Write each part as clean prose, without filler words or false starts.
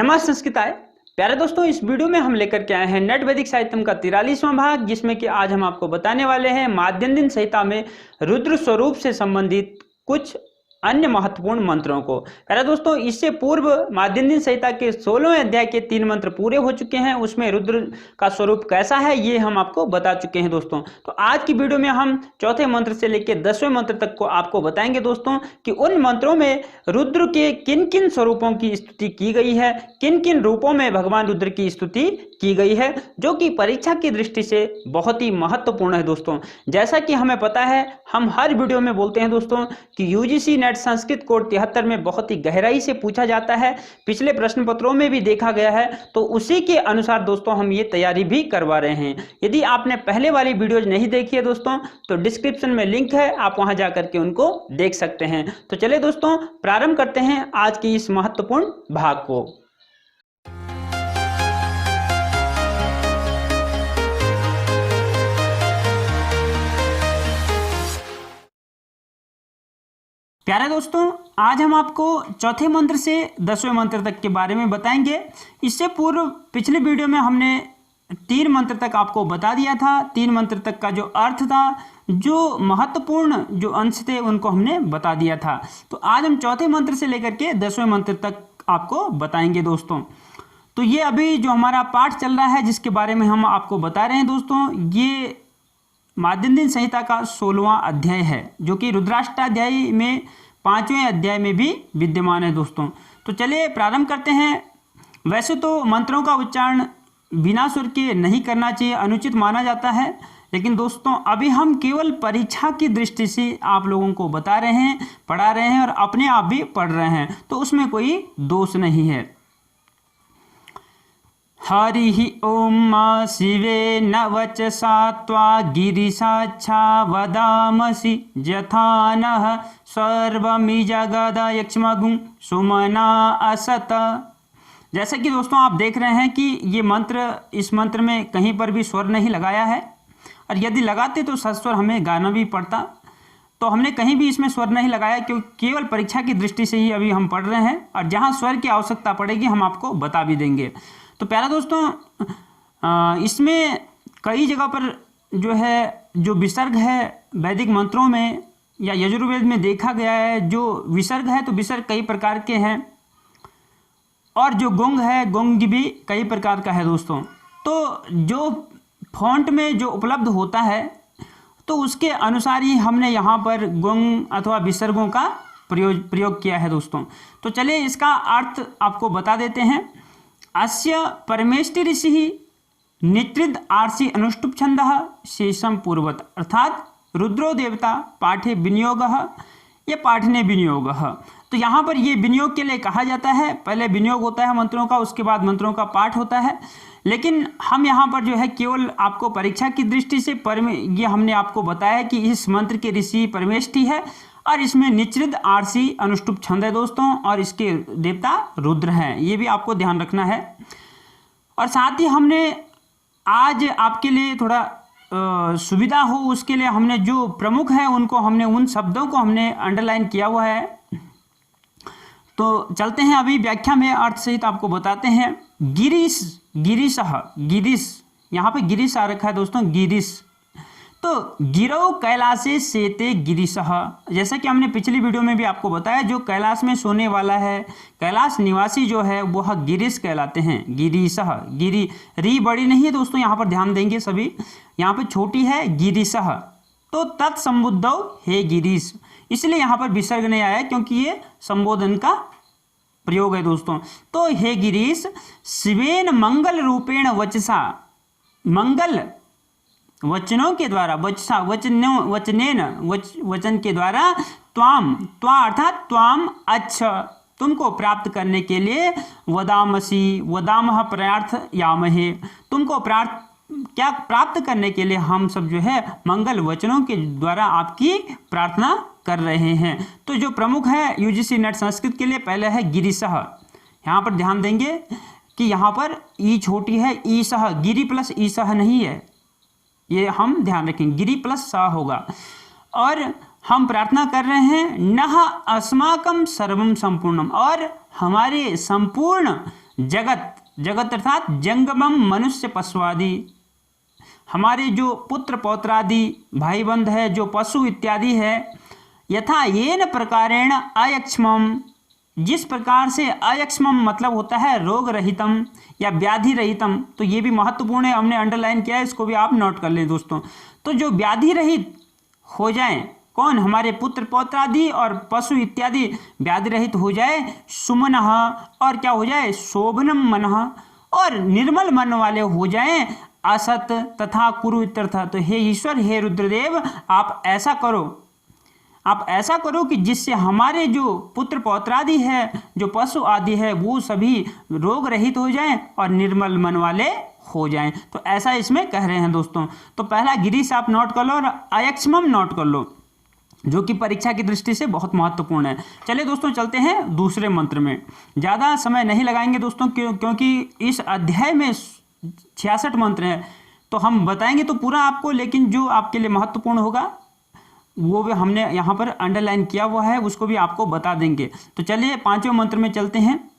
नमस्ते संस्कृताय प्यारे दोस्तों, इस वीडियो में हम लेकर के आए हैं नट वैदिक साहित्यम का 43वां भाग, जिसमें कि आज हम आपको बताने वाले हैं माध्यन्दिन संहिता में रुद्र स्वरूप से संबंधित कुछ अन्य महत्वपूर्ण मंत्रों को। प्यारे दोस्तों, इससे पूर्व माध्यन्दिन संहिता के 16वें अध्याय के 3 मंत्र पूरे हो चुके हैं। उसमें रुद्र का स्वरूप कैसा है ये हम आपको बता चुके हैं दोस्तों। तो आज की वीडियो में हम चौथे मंत्र से लेकर 10वें मंत्र तक को आपको बताएंगे दोस्तों कि उन मंत्रों में रुद्र के किन किन स्वरूपों की स्तुति की गई है, किन किन रूपों में भगवान रुद्र की स्तुति की गई है, जो कि परीक्षा की दृष्टि से बहुत ही महत्वपूर्ण है दोस्तों। जैसा कि हमें पता है, हम हर वीडियो में बोलते हैं दोस्तों कि यूजीसी नेट संस्कृत कोड 73 में बहुत ही गहराई से पूछा जाता है, पिछले प्रश्न पत्रों में भी देखा गया है, तो उसी के अनुसार दोस्तों हम ये तैयारी भी करवा रहे हैं। यदि आपने पहले वाली वीडियोज नहीं देखी है दोस्तों, तो डिस्क्रिप्शन में लिंक है, आप वहां जाकर के उनको देख सकते हैं। तो चलिए दोस्तों, प्रारंभ करते हैं आज की इस महत्वपूर्ण भाग को। प्यारे दोस्तों, आज हम आपको चौथे मंत्र से 10वें मंत्र तक के बारे में बताएंगे। इससे पूर्व पिछले वीडियो में हमने 3 मंत्र तक आपको बता दिया था। 3 मंत्र तक का जो अर्थ था, जो महत्वपूर्ण जो अंश थे, उनको हमने बता दिया था। तो आज हम चौथे मंत्र से लेकर के 10वें मंत्र तक आपको बताएंगे दोस्तों। तो ये अभी जो हमारा पाठ चल रहा है, जिसके बारे में हम आपको बता रहे हैं दोस्तों, ये माध्यन्दिन संहिता का 16वां अध्याय है, जो कि रुद्राष्टाध्याय में 5वें अध्याय में भी विद्यमान है दोस्तों। तो चलिए प्रारंभ करते हैं। वैसे तो मंत्रों का उच्चारण बिना स्वर के नहीं करना चाहिए, अनुचित माना जाता है, लेकिन दोस्तों अभी हम केवल परीक्षा की दृष्टि से आप लोगों को बता रहे हैं, पढ़ा रहे हैं और अपने आप भी पढ़ रहे हैं, तो उसमें कोई दोष नहीं है। हरि ओम मा शिवे न वचसा त्वा गिरिशाच्छा वदामसि यथा नः सर्वमि जगद यक्ष्मगुं सुमना असत। जैसा कि दोस्तों आप देख रहे हैं कि ये मंत्र, इस मंत्र में कहीं पर भी स्वर नहीं लगाया है, और यदि लगाते तो सस्वर हमें गाना भी पड़ता। तो हमने कहीं भी इसमें स्वर नहीं लगाया, क्योंकि केवल परीक्षा की दृष्टि से ही अभी हम पढ़ रहे हैं, और जहाँ स्वर की आवश्यकता पड़ेगी हम आपको बता भी देंगे। तो प्यारा दोस्तों, इसमें कई जगह पर जो है, जो विसर्ग है वैदिक मंत्रों में या यजुर्वेद में देखा गया है, जो विसर्ग है तो विसर्ग कई प्रकार के हैं, और जो गुंग है, गुंग भी कई प्रकार का है दोस्तों। तो जो फॉन्ट में जो उपलब्ध होता है, तो उसके अनुसार ही हमने यहाँ पर गुंग अथवा विसर्गों का प्रयोग किया है दोस्तों। तो चलिए इसका अर्थ आपको बता देते हैं। अस्य परमेष्टि ऋषि नित्रिद आर्षि अनुष्टुप छंदः शेषम पूर्वत, अर्थात रुद्रो देवता पाठे विनियोगः, ये पाठने विनियोगः। तो यहाँ पर ये विनियोग के लिए कहा जाता है। पहले विनियोग होता है मंत्रों का, उसके बाद मंत्रों का पाठ होता है। लेकिन हम यहाँ पर जो है केवल आपको परीक्षा की दृष्टि से ये हमने आपको बताया कि इस मंत्र के ऋषि परमेष्टि है, और इसमें निचृद आरसी अनुष्टुप छंद है दोस्तों, और इसके देवता रुद्र हैं। ये भी आपको ध्यान रखना है। और साथ ही हमने आज आपके लिए थोड़ा सुविधा हो, उसके लिए हमने जो प्रमुख है उनको हमने, उन शब्दों को हमने अंडरलाइन किया हुआ है। तो चलते हैं अभी व्याख्या में, अर्थ सहित आपको बताते हैं। गिरीश, गिरीशः, गिरीश, यहाँ पे गिरीश आ रखा है दोस्तों, गिरीश। तो गिरौ कैलाशे सेते गिरीशः, जैसा कि हमने पिछली वीडियो में भी आपको बताया, जो कैलाश में सोने वाला है, कैलाश निवासी जो है, वह गिरीश कहलाते हैं। गिरीशः, गिरी, री बड़ी नहीं है दोस्तों, यहाँ पर ध्यान देंगे सभी, यहाँ पर छोटी है, गिरीशः। तो तत्संबुद्धौ हे गिरीश, इसलिए यहाँ पर विसर्ग नहीं आया, क्योंकि ये संबोधन का प्रयोग है दोस्तों। तो हे गिरीश, शिवेन मंगल रूपेण वचसा, मंगल वचनों के द्वारा, वचसा वचनेन, वचन के द्वारा, त्वाम, त्वा अर्थात त्वाम अच्छा, तुमको प्राप्त करने के लिए, वदामसी, वदामह प्रयार्थ यामहे, तुमको क्या प्राप्त करने के लिए हम सब जो है मंगल वचनों के द्वारा आपकी प्रार्थना कर रहे हैं। तो जो प्रमुख है यूजीसी नेट संस्कृत के लिए, पहले है गिरीशः। यहाँ पर ध्यान देंगे कि यहाँ पर ई छोटी है, ईशः, गिरी प्लस ईशः नहीं है, ये हम ध्यान रखेंगे, गिरी प्लस सा होगा। और हम प्रार्थना कर रहे हैं, नह अस्माकं सर्वम संपूर्णम, और हमारे संपूर्ण जगत, जगत अर्थात जंगमम मनुष्य पशुआदि, हमारे जो पुत्र पौत्रादि भाई बंध है, जो पशु इत्यादि है, यथा येन प्रकारेण अयक्ष्मम, जिस प्रकार से अयक्ष्मम मतलब होता है रोग रहितम या व्याधि रहितम, तो ये भी महत्वपूर्ण है, हमने अंडरलाइन किया है, इसको भी आप नोट कर लें दोस्तों। तो जो व्याधि रहित हो जाए, कौन, हमारे पुत्र पौत्रादि और पशु इत्यादि व्याधि रहित हो जाए, सुमनः, और क्या हो जाए, शोभनम मनः, और निर्मल मन वाले हो जाएं, असत तथा कुरु इत्यर्थ। तो हे ईश्वर, हे रुद्रदेव, आप ऐसा करो, आप ऐसा करो कि जिससे हमारे जो पुत्र पौत्रादि है, जो पशु आदि है, वो सभी रोग रहित हो जाएं और निर्मल मन वाले हो जाएं। तो ऐसा इसमें कह रहे हैं दोस्तों। तो पहला गिरीश आप नोट कर लो और अयक्ष्मम नोट कर लो, जो कि परीक्षा की दृष्टि से बहुत महत्वपूर्ण है। चलिए दोस्तों, चलते हैं दूसरे मंत्र में। ज़्यादा समय नहीं लगाएंगे दोस्तों, क्योंकि इस अध्याय में 66 मंत्र हैं, तो हम बताएंगे तो पूरा आपको, लेकिन जो आपके लिए महत्वपूर्ण होगा वो भी हमने यहाँ पर अंडरलाइन किया हुआ है, उसको भी आपको बता देंगे। तो चलिए 5वें मंत्र में चलते हैं।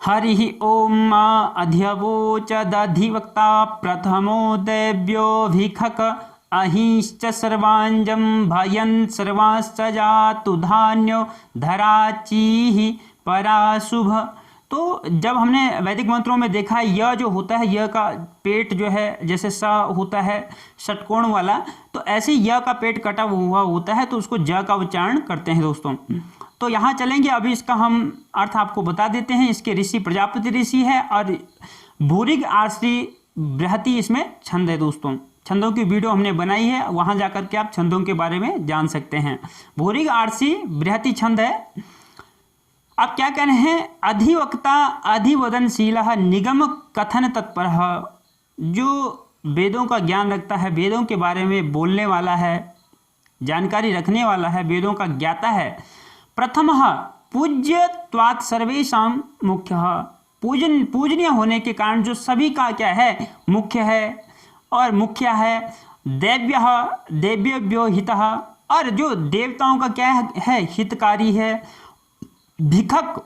हरि ओम अध्यवोचदधिवक्ता प्रथमो देव्योऽभिखक अहिश्च सर्वांजं भयन् सर्वांश्च जातु धान्यो धराचीः पराशुभ। तो जब हमने वैदिक मंत्रों में देखा है, यह जो होता है, यह का पेट जो है जैसे स होता है षटकोण वाला, तो ऐसे ही यह का पेट कटा हुआ होता है, तो उसको ज का उच्चारण करते हैं दोस्तों। तो यहाँ चलेंगे, अभी इसका हम अर्थ आपको बता देते हैं। इसके ऋषि प्रजापति ऋषि है और भूरिग आर्षि बृहति इसमें छंद है दोस्तों। छंदों की वीडियो हमने बनाई है, वहाँ जाकर के आप छंदों के बारे में जान सकते हैं। भूरिग आर्षि बृहति छंद है। अब क्या कह रहे हैं, अधिवक्ता अधिवदनशील निगम कथन तत्पर, जो वेदों का ज्ञान रखता है, वेदों के बारे में बोलने वाला है, जानकारी रखने वाला है, वेदों का ज्ञाता है। प्रथमः पूज्यत्वात् सर्वेषां मुख्यः, पूजनीय होने के कारण जो सभी का क्या है, मुख्य है और मुख्य है। देव्यः देव्यभ्यो हितः, और जो देवताओं का क्या है, हितकारी है। भिखक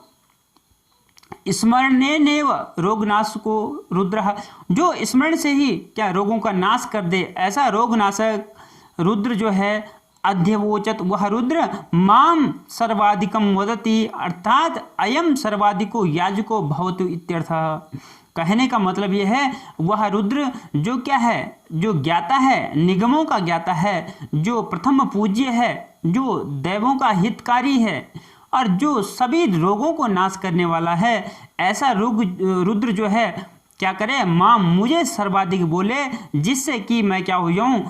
स्मरणेनेव रोगनाशको रुद्र, जो स्मरण से ही क्या रोगों का नाश कर दे, ऐसा रोगनाशक रुद्र जो है। अध्यवोचत, वह रुद्र माम सर्वाधिकम वदति, अर्थात अयम सर्वाधिको याजको भवतु इत्यर्थ। कहने का मतलब यह है, वह रुद्र जो क्या है, जो ज्ञाता है, निगमों का ज्ञाता है, जो प्रथम पूज्य है, जो देवों का हितकारी है और जो सभी रोगों को नाश करने वाला है, ऐसा रुद्र जो है क्या करे, मां मुझे सर्वाधिक बोले, जिससे कि मैं क्या हो जाऊं,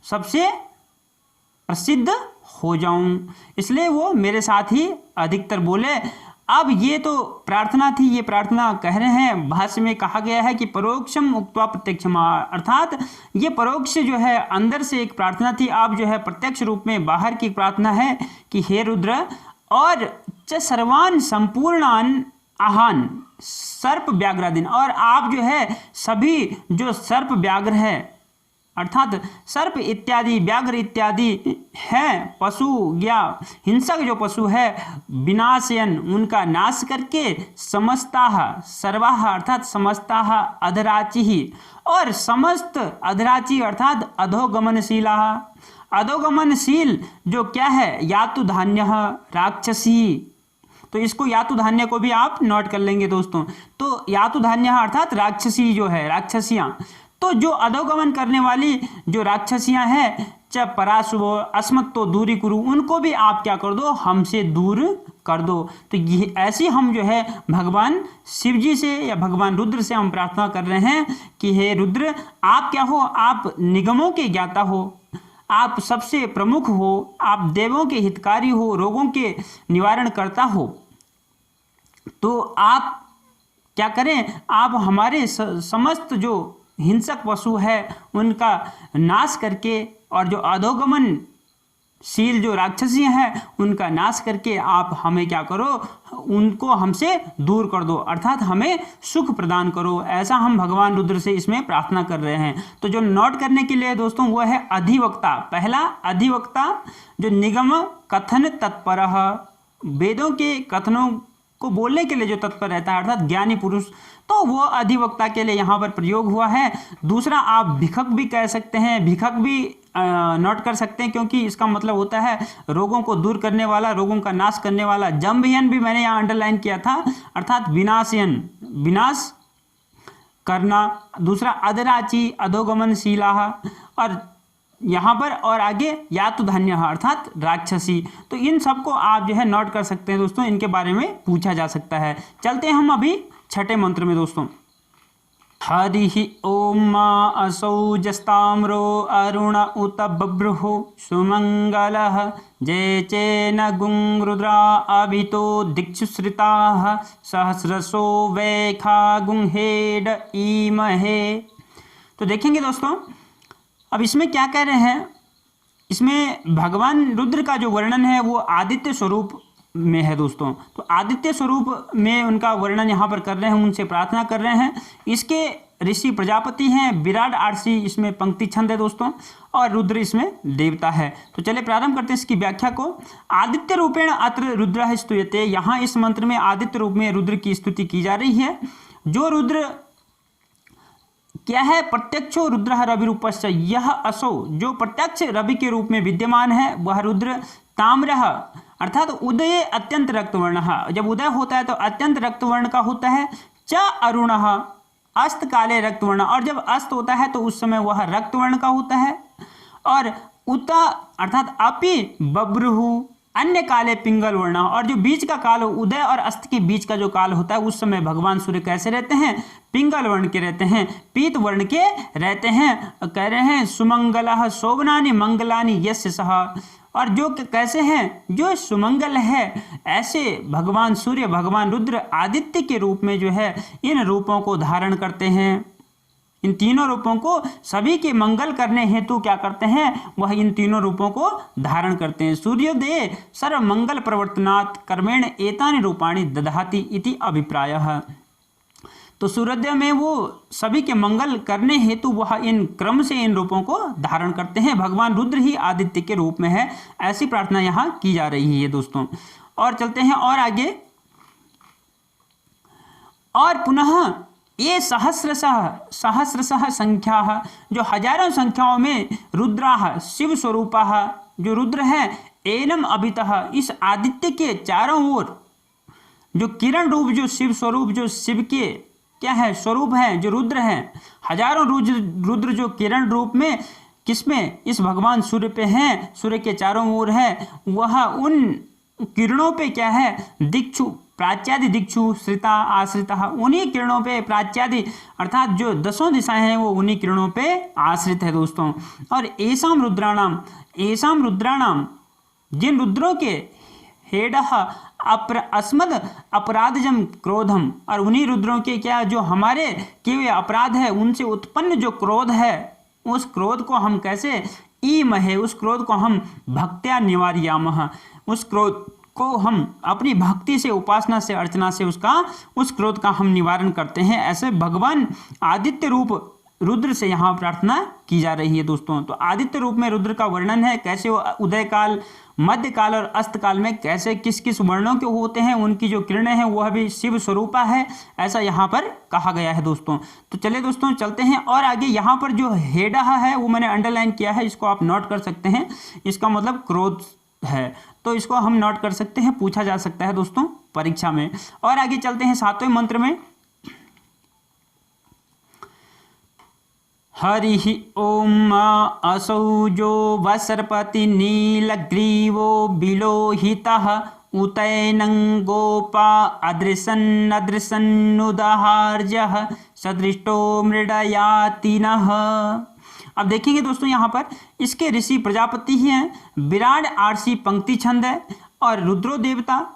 सबसे प्रसिद्ध हो जाऊं, इसलिए वो मेरे साथ ही अधिकतर बोले। अब ये तो प्रार्थना थी, ये प्रार्थना कह रहे हैं, भाष्य में कहा गया है कि परोक्षम उक्त्वा प्रत्यक्षम, अर्थात ये परोक्ष जो है अंदर से एक प्रार्थना थी, आप जो है प्रत्यक्ष रूप में बाहर की प्रार्थना है कि हे रुद्र, और च सर्वान संपूर्णान आहान सर्प व्याघ्रादीन, और आप जो है सभी जो सर्प व्याघ्र है, अर्थात सर्प इत्यादि व्याघ्र इत्यादि हैं पशु या हिंसक जो पशु है, विनाशयन उनका नाश करके, समस्ताः सर्वाः अर्थात समस्ताः अधराचि, और समस्त अधराचि अर्थात अधोगमनशीला, अधोगमनशील जो क्या है, यातु धान्य राक्षसी। तो इसको यातु धान्य को भी आप नोट कर लेंगे दोस्तों। तो यातु धान्य अर्थात राक्षसी जो है, राक्षसियाँ, तो जो अधोगमन करने वाली जो राक्षसियां हैं, च पराशुभ अस्मत्तो दूरी कुरु, उनको भी आप क्या कर दो, हमसे दूर कर दो। तो ये ऐसी हम जो है भगवान शिव जी से या भगवान रुद्र से हम प्रार्थना कर रहे हैं कि हे रुद्र, आप क्या हो, आप निगमों के ज्ञाता हो, आप सबसे प्रमुख हो, आप देवों के हितकारी हो, रोगों के निवारण करता हो। तो आप क्या करें, आप हमारे समस्त जो हिंसक पशु है उनका नाश करके, और जो अधोगमनशील जो राक्षसी हैं उनका नाश करके आप हमें क्या करो, उनको हमसे दूर कर दो, अर्थात हमें सुख प्रदान करो। ऐसा हम भगवान रुद्र से इसमें प्रार्थना कर रहे हैं। तो जो नोट करने के लिए दोस्तों वो है अधिवक्ता। पहला अधिवक्ता जो निगम कथन तत्पर, वेदों के कथनों को बोलने के लिए जो तत्पर रहता है अर्थात ज्ञानी पुरुष, तो वो अधिवक्ता के लिए यहाँ पर प्रयोग हुआ है। दूसरा आप भिखक भी कह सकते हैं, भिखक भी नोट कर सकते हैं, क्योंकि इसका मतलब होता है रोगों को दूर करने वाला, रोगों का नाश करने वाला। जम्भयन भी मैंने यहाँ अंडरलाइन किया था, अर्थात विनाशयन, विनाश करना। दूसरा अधराची, अधोगमनशीला, और यहाँ पर और आगे यातुधान्य अर्थात राक्षसी। तो इन सबको आप जो है नोट कर सकते हैं दोस्तों, इनके बारे में पूछा जा सकता है। चलते हैं हम अभी छठे मंत्र में दोस्तों। हरि ओम मा असौ जस्ताम्रो अरुण उत बभ्रुः सुमंगलः जय चेन गुं रुद्रा अभितो दिक्षुश्रिताः सहस्रसो वैखा गुंहेड ईमहे। तो देखेंगे दोस्तों, अब इसमें क्या कह रहे हैं, इसमें भगवान रुद्र का जो वर्णन है वो आदित्य स्वरूप में है दोस्तों। तो आदित्य स्वरूप में उनका वर्णन यहाँ पर कर रहे हैं, उनसे प्रार्थना कर रहे हैं। इसके ऋषि प्रजापति हैं, विराट आरसी इसमें पंक्ति छंद है दोस्तों, और रुद्र इसमें देवता है। तो चलिए प्रारंभ करते हैं इसकी व्याख्या को। आदित्य रूपेण अत्र रुद्र स्तुयते, यहाँ इस मंत्र में आदित्य रूप में रुद्र की स्तुति की जा रही है। जो रुद्र क्या है, प्रत्यक्षो रुद्र रविरूपश्च, यह असो जो प्रत्यक्ष रवि के रूप में विद्यमान है वह रुद्र। ताम्रः अर्थात उदय अत्यंत रक्तवर्ण, जब उदय होता है तो अत्यंत रक्तवर्ण का होता है। च अरुणः अस्त काले रक्तवर्ण, और जब अस्त होता है तो उस समय वह रक्तवर्ण का होता है। और उत अर्थात अपि बभ्रुः अन्य काले पिंगल वर्ण, और जो बीच का काल, उदय और अस्त के बीच का जो काल होता है उस समय भगवान सूर्य कैसे रहते हैं, पिंगल वर्ण के रहते हैं, पीत वर्ण के रहते हैं। कह रहे हैं सुमंगलः शोभनानि मंगलानि यस्य सः, और जो कैसे हैं, जो सुमंगल है, ऐसे भगवान सूर्य, भगवान रुद्र आदित्य के रूप में जो है इन रूपों को धारण करते हैं। इन तीनों रूपों को सभी के मंगल करने हेतु क्या करते हैं, वह इन तीनों रूपों को धारण करते हैं। सूर्योदय सर्व मंगल प्रवर्तनात् कर्मेण एतानि रूपाणि दधाति इति अभिप्रायः। तो सूर्योदय में वो सभी के मंगल करने हेतु वह इन क्रम से इन रूपों को धारण करते हैं। भगवान रुद्र ही आदित्य के रूप में है, ऐसी प्रार्थना यहाँ की जा रही है दोस्तों। और चलते हैं और आगे। और पुनः ये सहस्रशः संख्या, जो हजारों संख्याओं में रुद्राः शिव स्वरूपाः, जो रुद्र हैं, एनम अभितः इस आदित्य के चारों ओर जो किरण रूप, जो शिव स्वरूप, जो शिव के क्या है स्वरूप हैं, जो रुद्र हैं, हजारों रुद्र जो किरण रूप में किसमें, इस भगवान सूर्य पे हैं, सूर्य के चारों ओर है, वह उन किरणों पे क्या है, दिक्षु प्राच्यादि दिक्षु श्रिता आश्रिता, उन्हीं किरणों पे प्राच्यादि अर्थात जो 10 दिशाएं हैं वो उन्हीं किरणों पे आश्रित है दोस्तों। और ऐसाम रुद्राणाम जिन रुद्रों के हेडः अस्मद अपराधजम क्रोधम, और उन्हीं रुद्रों के क्या जो हमारे किए हुए अपराध है उनसे उत्पन्न जो क्रोध है, उस क्रोध को हम कैसे ईमहे, उस क्रोध को हम भक्त्या निवारयामः, उस क्रोध को हम अपनी भक्ति से, उपासना से, अर्चना से उस क्रोध का हम निवारण करते हैं। ऐसे भगवान आदित्य रूप रुद्र से यहाँ प्रार्थना की जा रही है दोस्तों। तो आदित्य रूप में रुद्र का वर्णन है, कैसे वो उदय काल, मध्य काल और अस्त काल में कैसे किस किस वर्णों के होते हैं, उनकी जो किरणें हैं वह भी शिव स्वरूपा है, ऐसा यहाँ पर कहा गया है दोस्तों। तो चलिए दोस्तों चलते हैं और आगे। यहाँ पर जो हेडा है वो मैंने अंडरलाइन किया है, इसको आप नोट कर सकते हैं, इसका मतलब क्रोध है, तो इसको हम नोट कर सकते हैं, पूछा जा सकता है दोस्तों परीक्षा में। और आगे चलते हैं 7वें मंत्र में। हरि ओम असौ जो वसर्पति नीलग्रीवो बिलोहितः उतैनं गोपा अदृशन्नुदाहार्यः सदृष्टो मृडयातिनः। अब देखेंगे दोस्तों यहाँ पर इसके ऋषि प्रजापति ही हैं, विराट आरसी पंक्ति छंद है, और रुद्रो देवता,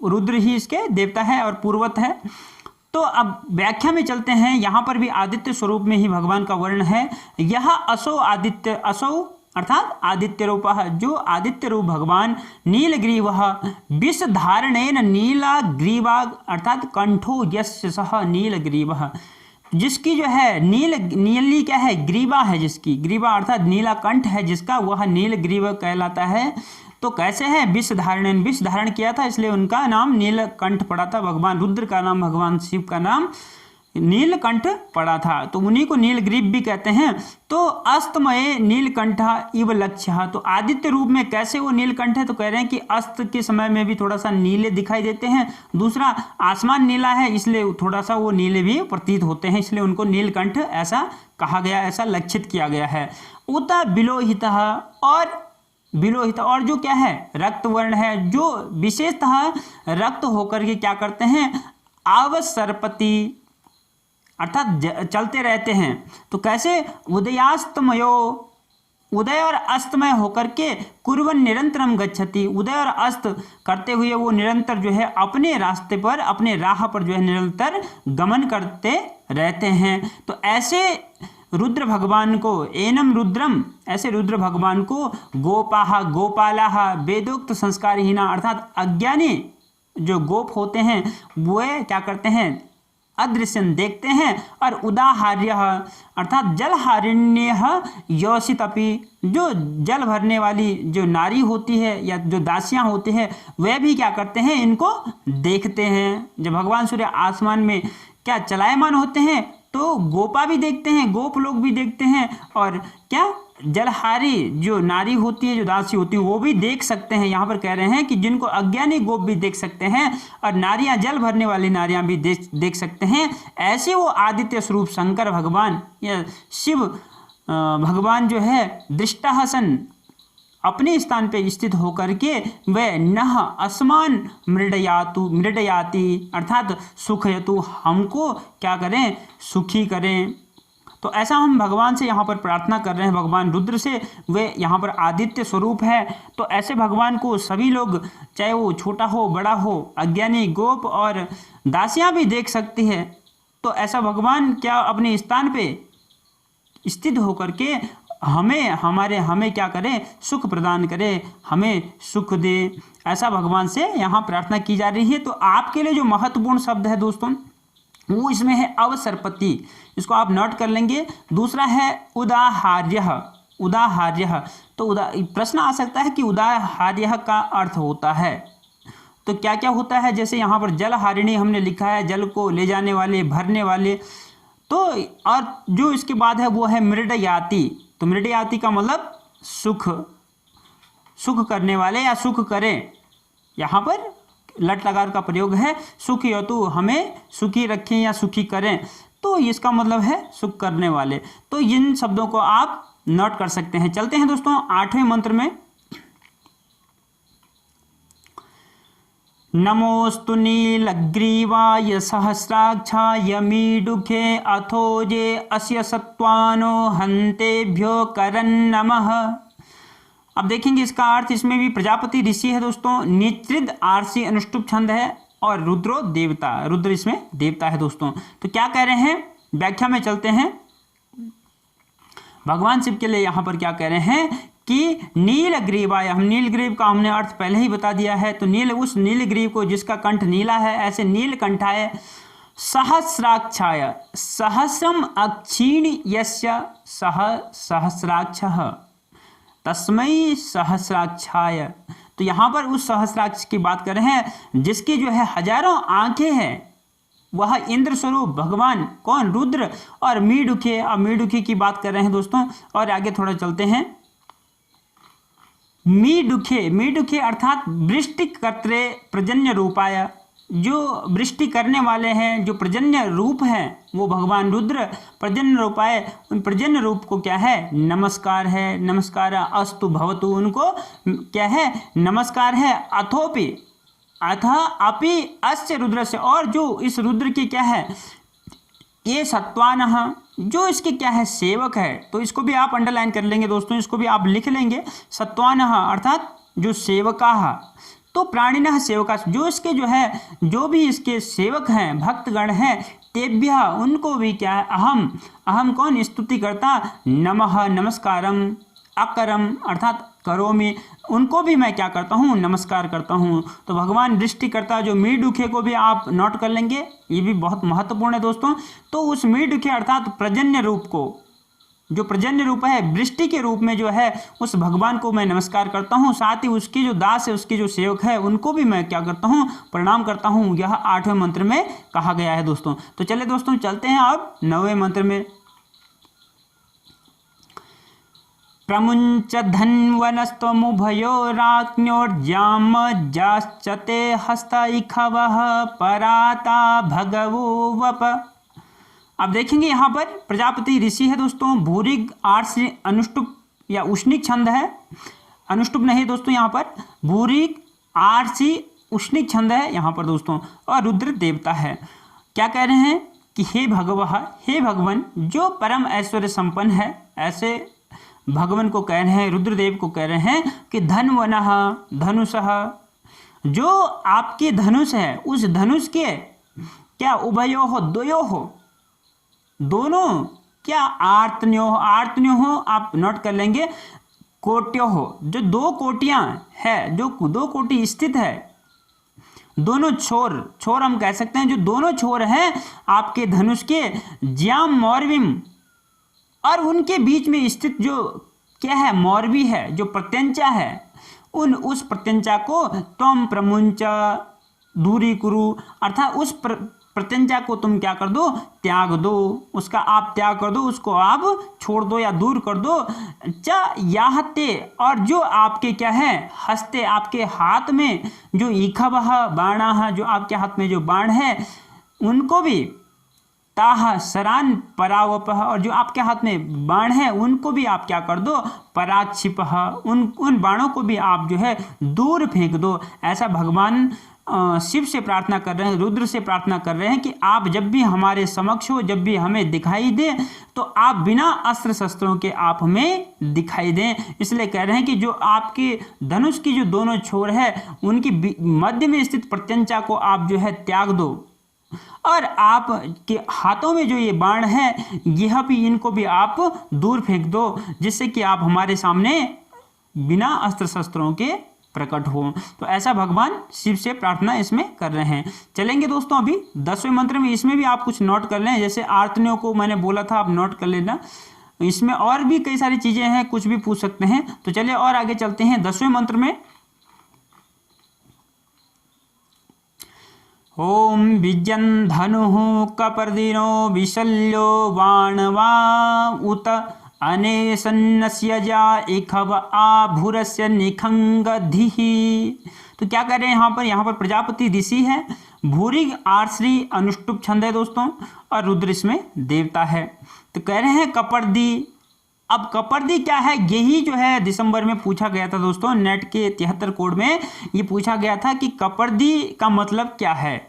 रुद्र ही इसके देवता है और पूर्वत है। तो अब व्याख्या में चलते हैं। यहाँ पर भी आदित्य स्वरूप में ही भगवान का वर्ण है। यह असौ आदित्य, असौ अर्थात आदित्य रूप, जो आदित्य रूप भगवान नीलग्रीव विष धारणेन नीलाग्रीवा अर्थात कंठो यस्य सह नीलग्रीव, जिसकी जो है नीली क्या है, ग्रीवा है, जिसकी ग्रीवा अर्थात नीला कंठ है जिसका, वह नीलग्रीव कहलाता है। तो कैसे है, विष धारण, विष धारण किया था इसलिए उनका नाम नीलकंठ पड़ा था। भगवान रुद्र का नाम, भगवान शिव का नाम नीलकंठ पड़ा था, तो उन्हीं को नीलग्रीव भी कहते हैं। तो अस्तमय नीलकंठ इव लक्ष्य, तो आदित्य रूप में कैसे वो नीलकंठ है, तो कह रहे हैं कि अस्त के समय में भी थोड़ा सा नीले दिखाई देते हैं। दूसरा, आसमान नीला है इसलिए थोड़ा सा वो नीले भी प्रतीत होते हैं, इसलिए उनको नीलकंठ ऐसा कहा गया, ऐसा लक्षित किया गया है। उत बिलोहितः, और बिलोहित और जो क्या है, रक्त वर्ण है, जो विशेषतः रक्त होकर के क्या करते हैं, आवसर्पति अर्थात चलते रहते हैं। तो कैसे, उदयास्तमयो, उदय और अस्तमय होकर के कुर्वन् निरंतरम गच्छति, उदय और अस्त करते हुए वो निरंतर जो है अपने रास्ते पर, अपने राह पर जो है निरंतर गमन करते रहते हैं। तो ऐसे रुद्र भगवान को, एनम रुद्रम, ऐसे रुद्र भगवान को गोपाहा गोपालाहा वेदोक्त संस्कारहीना, अर्थात अज्ञानी जो गोप होते हैं वो क्या करते हैं, अदृश्यन देखते हैं, और उदाहार्य अर्थात जलहारिण्य योषितपि, जो जल भरने वाली जो नारी होती है या जो दासियां होती है वह भी क्या करते हैं, इनको देखते हैं। जब भगवान सूर्य आसमान में क्या चलायमान होते हैं तो गोपा भी देखते हैं, गोप लोग भी देखते हैं, और क्या जलहारी जो नारी होती है, जो दासी होती है वो भी देख सकते हैं। यहाँ पर कह रहे हैं कि जिनको अज्ञानी गोप भी देख सकते हैं और नारियां, जल भरने वाली नारियां भी देख सकते हैं, ऐसे वो आदित्य स्वरूप शंकर भगवान या शिव भगवान जो है दृष्टासन अपने स्थान पे स्थित होकर के वह नह असमान मृडयाति अर्थात सुखयतु, हमको क्या करें, सुखी करें। तो ऐसा हम भगवान से यहाँ पर प्रार्थना कर रहे हैं, भगवान रुद्र से, वे यहाँ पर आदित्य स्वरूप है। तो ऐसे भगवान को सभी लोग, चाहे वो छोटा हो बड़ा हो, अज्ञानी गोप और दासियां भी देख सकती है। तो ऐसा भगवान क्या अपने स्थान पे स्थित होकर के हमें क्या करे, सुख प्रदान करे, हमें सुख दे, ऐसा भगवान से यहाँ प्रार्थना की जा रही है। तो आपके लिए जो महत्वपूर्ण शब्द है दोस्तों वो इसमें है अवसर्पति, इसको आप नोट कर लेंगे। दूसरा है उदाहार्य, उदाहार्य, तो प्रश्न आ सकता है कि उदाहार्य का अर्थ होता है तो क्या क्या होता है। जैसे यहाँ पर जलहारिणी हमने लिखा है, जल को ले जाने वाले, भरने वाले। तो और जो इसके बाद है वो है मृडयाति, तो मृडयाति का मतलब सुख, सुख करने वाले या सुख करें। यहाँ पर लट लकार का प्रयोग है, सुख यतु, हमें सुखी रखें या सुखी करें, तो इसका मतलब है सुख करने वाले। तो इन शब्दों को आप नोट कर सकते हैं। चलते हैं दोस्तों 8वें मंत्र में। नमोस्तु नीलग्रीवाय सहस्राक्षाय मीडुखे अथोजे अस्य सत्वानो हंतेभ्यो करन् नमः। अब देखेंगे इसका अर्थ, इसमें भी प्रजापति ऋषि है दोस्तों, नित्रिद आरसी अनुष्टुप छंद है, और रुद्रो देवता, रुद्र इसमें देवता है दोस्तों। तो क्या कह रहे हैं, व्याख्या में चलते हैं। भगवान शिव के लिए यहाँ पर क्या कह रहे हैं कि नीलग्रीवाय, हम नीलग्रीव का हमने अर्थ पहले ही बता दिया है। तो नील, उस नीलग्रीव को जिसका कंठ नीला है, ऐसे नीलकंठाय सहस्राक्षाय, सहस्रम अक्षीण यस्य सह सहस्राक्षः तस्मै सहस्राक्षाय। तो यहाँ पर उस सहस्राक्ष की बात कर रहे हैं जिसकी जो है हजारों आंखें हैं, वह इंद्र स्वरूप भगवान कौन, रुद्र। और मीडुखे, अब मीडुखे की बात कर रहे हैं दोस्तों, और आगे थोड़ा चलते हैं। मीडुखे, मीडुखे अर्थात वृष्टिकर्त्रे प्रजन्य रूपाय, जो वृष्टि करने वाले हैं, जो प्रजन्य रूप हैं, वो भगवान रुद्र प्रजन्य रूपाय, उन प्रजन्य रूप को क्या है, नमस्कार है, नमस्कार अस्तु भवतु, उनको क्या है, नमस्कार है। अथोपि, अथ अपि अस्य रुद्र से, और जो इस रुद्र की क्या है, ये सत्वानः, जो इसके क्या है, सेवक है। तो इसको भी आप अंडरलाइन कर लेंगे दोस्तों, इसको भी आप लिख लेंगे। सत्वानः अर्थात जो सेवकाः, तो प्राणिनः सेवका, जो इसके जो है, जो भी इसके सेवक हैं, भक्तगण हैं, तेभ्यः उनको भी क्या है, अहम कौन, स्तुति करता, नमः नमस्कारम, अकरम अर्थात करोमि, उनको भी मैं क्या करता हूँ, नमस्कार करता हूँ। तो भगवान वृष्टिकर्ता जो मीडुखे को भी आप नोट कर लेंगे, ये भी बहुत महत्वपूर्ण है दोस्तों। तो उस मीडुखे अर्थात प्रजन्य रूप को, जो पर्जन्य रूप है, वृष्टि के रूप में जो है उस भगवान को मैं नमस्कार करता हूँ। साथ ही उसके जो दास है, उसके जो सेवक है, उनको भी मैं क्या करता हूँ, प्रणाम करता हूँ। यह 8वें मंत्र में कहा गया है दोस्तों। तो चलिए दोस्तों चलते हैं अब 9वें मंत्र में। प्रमुंच धन्वनस्त्वमुभयोराज्ञोर्जामज्जाश्चते हस्तैखवः पराता भगवो वप। अब देखेंगे यहाँ पर प्रजापति ऋषि है दोस्तों। भूरिग आर्ष अनुष्टुप या उष्णिक छंद है, अनुष्टुप नहीं दोस्तों, यहाँ पर भूरिग आर्षी उष्णिक छंद है यहाँ पर दोस्तों। और रुद्र देवता है। क्या कह रहे हैं कि हे भगवः, हे भगवान जो परम ऐश्वर्य संपन्न है, ऐसे भगवान को कह रहे हैं, रुद्रदेव को कह रहे हैं कि धन्वनः धनुषः, जो आपके धनुष है उस धनुष के क्या उभयो हो, दोयो हो, दोनों क्या आर्तन्यो हो, आर्तन्यो हो आप नोट कर लेंगे, कोट्यो हो, जो दो कोटियां है, जो दो कोटि स्थित है, दोनों छोर, छोर हम कह सकते हैं, जो दोनों छोर हैं आपके धनुष के, ज्याम मौरविम, और उनके बीच में स्थित जो क्या है, मौरवी है, जो प्रत्यंचा है, उस प्रत्यंचा को त्वम प्रमुंच दूरी कुरु, अर्थात उस प्रत्यंचा को तुम क्या कर दो, त्याग दो, उसका आप त्याग कर दो, उसको आप छोड़ दो या दूर कर दो। च याहते, और जो आपके क्या है, हस्ते, आपके हाथ में जो ईखवः बाणाः, जो आपके हाथ में जो बाण है उनको भी, ताह सरान परावपः, और जो आपके हाथ में बाण है उनको भी आप क्या कर दो, पराक्षिपः, उन बाणों को भी आप जो है दूर फेंक दो। ऐसा भगवान शिव से प्रार्थना कर रहे हैं, रुद्र से प्रार्थना कर रहे हैं कि आप जब भी हमारे समक्ष हो, जब भी हमें दिखाई दे, तो आप बिना अस्त्र शस्त्रों के आप हमें दिखाई दें। इसलिए कह रहे हैं कि जो आपके धनुष की जो दोनों छोर है उनकी मध्य में स्थित प्रत्यंचा को आप जो है त्याग दो, और आप के हाथों में जो ये बाण है यह भी, इनको भी आप दूर फेंक दो, जिससे कि आप हमारे सामने बिना अस्त्र शस्त्रों के प्रकट हो। तो ऐसा भगवान शिव से प्रार्थना इसमें कर रहे हैं। चलेंगे दोस्तों अभी 10वें मंत्र में, इसमें भी आप कुछ नोट कर लें, जैसे आर्तन्यों को मैंने बोला था आप नोट कर लेना, इसमें और भी कई सारी चीजें हैं, कुछ भी पूछ सकते हैं। तो चलिए और आगे चलते हैं 10वें मंत्र में। ओम विजन धनु कपर्दिनो विशल्यो बाणवा उत अनेसन्नस्य जा इखव आभुरस्य निखंगधिः। तो क्या कर रहे हैं यहाँ पर प्रजापति ऋषि है, भूरिग आर्श्री अनुष्टुप छंद है दोस्तों, और रुद्र इसमें देवता है। तो कह रहे हैं कपर्दी। अब कपर्दी क्या है, यही जो है दिसंबर में पूछा गया था दोस्तों, नेट के 73 कोड में ये पूछा गया था कि कपर्दी का मतलब क्या है।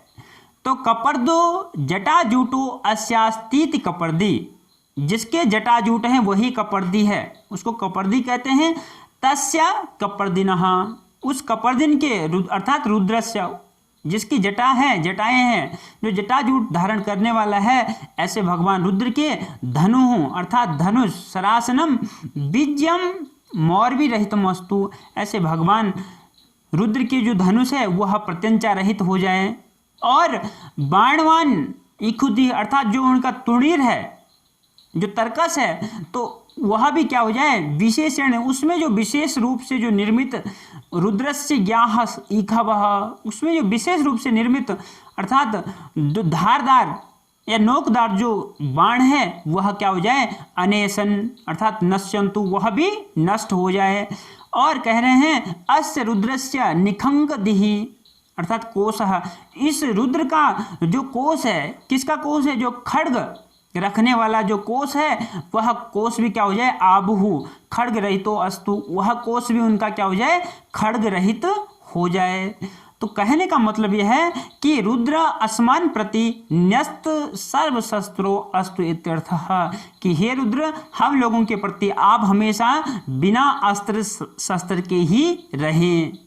तो कपर्दो जटाजूटो अस्यास्तीति कपर्दी, जिसके जटाजूट हैं वही कपर्दी है, उसको कपर्दी कहते हैं। तस्य कपर्दिनः, उस कपर्दिन के अर्थात रुद्रस्य, जिसकी जटा है, जटाएं हैं, जो जटाजूट धारण करने वाला है, ऐसे भगवान रुद्र के धनु अर्थात धनुष, सरासनम बीजम मौरवी रहितमस्तु, ऐसे भगवान रुद्र के जो धनुष है वह प्रत्यंचा रहित हो जाए, और बाणवान इखुदी अर्थात जो उनका तुणीर है, जो तर्कस है, तो वह भी क्या हो जाए, विशेषण, उसमें जो विशेष रूप से जो निर्मित रुद्रस्य ज्ञाह इखवः, उसमें जो विशेष रूप से निर्मित अर्थात जो धारदार या नोकदार जो बाण है वह क्या हो जाए, अनेसन अर्थात नश्यंतु, वह भी नष्ट हो जाए। और कह रहे हैं अस्य रुद्रस्य निखंगदिः अर्थात कोशः, इस रुद्र का जो कोश है, किसका कोश है, जो खड्ग रखने वाला जो कोश है वह कोश भी क्या हो जाए, आबहु खड्ग रहितो अस्तु, वह कोश भी उनका क्या हो जाए, खड्ग रहित हो जाए। तो कहने का मतलब यह है कि रुद्र अस्मान प्रति न्यस्त सर्व शस्त्रो अस्तु इत्यर्थः, कि हे रुद्र हम लोगों के प्रति आप हमेशा बिना अस्त्र शस्त्र के ही रहें।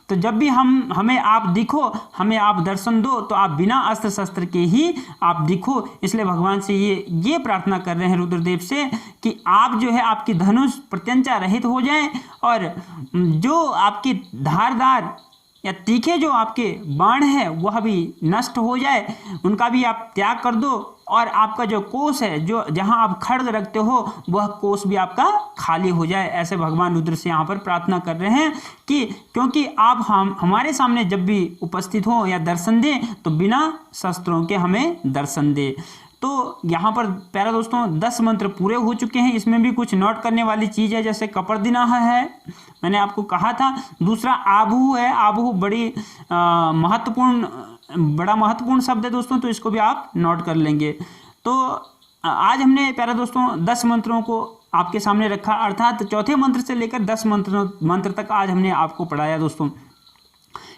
तो जब भी हमें आप दिखो, हमें आप दर्शन दो, तो आप बिना अस्त्र शस्त्र के ही आप दिखो। इसलिए भगवान से ये प्रार्थना कर रहे हैं रुद्रदेव से कि आप जो है आपकी धनुष प्रत्यंचा रहित हो जाएं, और जो आपके धारदार या तीखे जो आपके बाण है वह भी नष्ट हो जाए, उनका भी आप त्याग कर दो, और आपका जो कोष है, जो जहां आप खड्ग रखते हो, वह कोष भी आपका खाली हो जाए। ऐसे भगवान रुद्र से यहाँ पर प्रार्थना कर रहे हैं कि क्योंकि आप हमारे सामने जब भी उपस्थित हो या दर्शन दे तो बिना शस्त्रों के हमें दर्शन दे। तो यहाँ पर प्यारे दोस्तों 10 मंत्र पूरे हो चुके हैं। इसमें भी कुछ नोट करने वाली चीज़ है, जैसे कपर्दिनाह है, मैंने आपको कहा था। दूसरा आबहु है, आबहु बड़ा महत्वपूर्ण शब्द है दोस्तों, तो इसको भी आप नोट कर लेंगे। तो आज हमने प्यारे दोस्तों 10 मंत्रों को आपके सामने रखा, अर्थात चौथे मंत्र से लेकर 10 मंत्र तक आज हमने आपको पढ़ाया दोस्तों।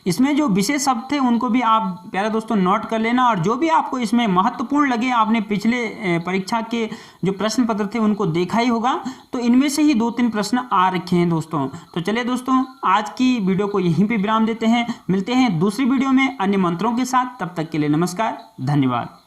इसमें जो विशेष शब्द थे उनको भी आप प्यारे दोस्तों नोट कर लेना, और जो भी आपको इसमें महत्वपूर्ण लगे, आपने पिछले परीक्षा के जो प्रश्न पत्र थे उनको देखा ही होगा, तो इनमें से ही 2-3 प्रश्न आ रखे हैं दोस्तों। तो चलिए दोस्तों, आज की वीडियो को यहीं पे विराम देते हैं। मिलते हैं दूसरी वीडियो में अन्य मंत्रों के साथ। तब तक के लिए नमस्कार, धन्यवाद।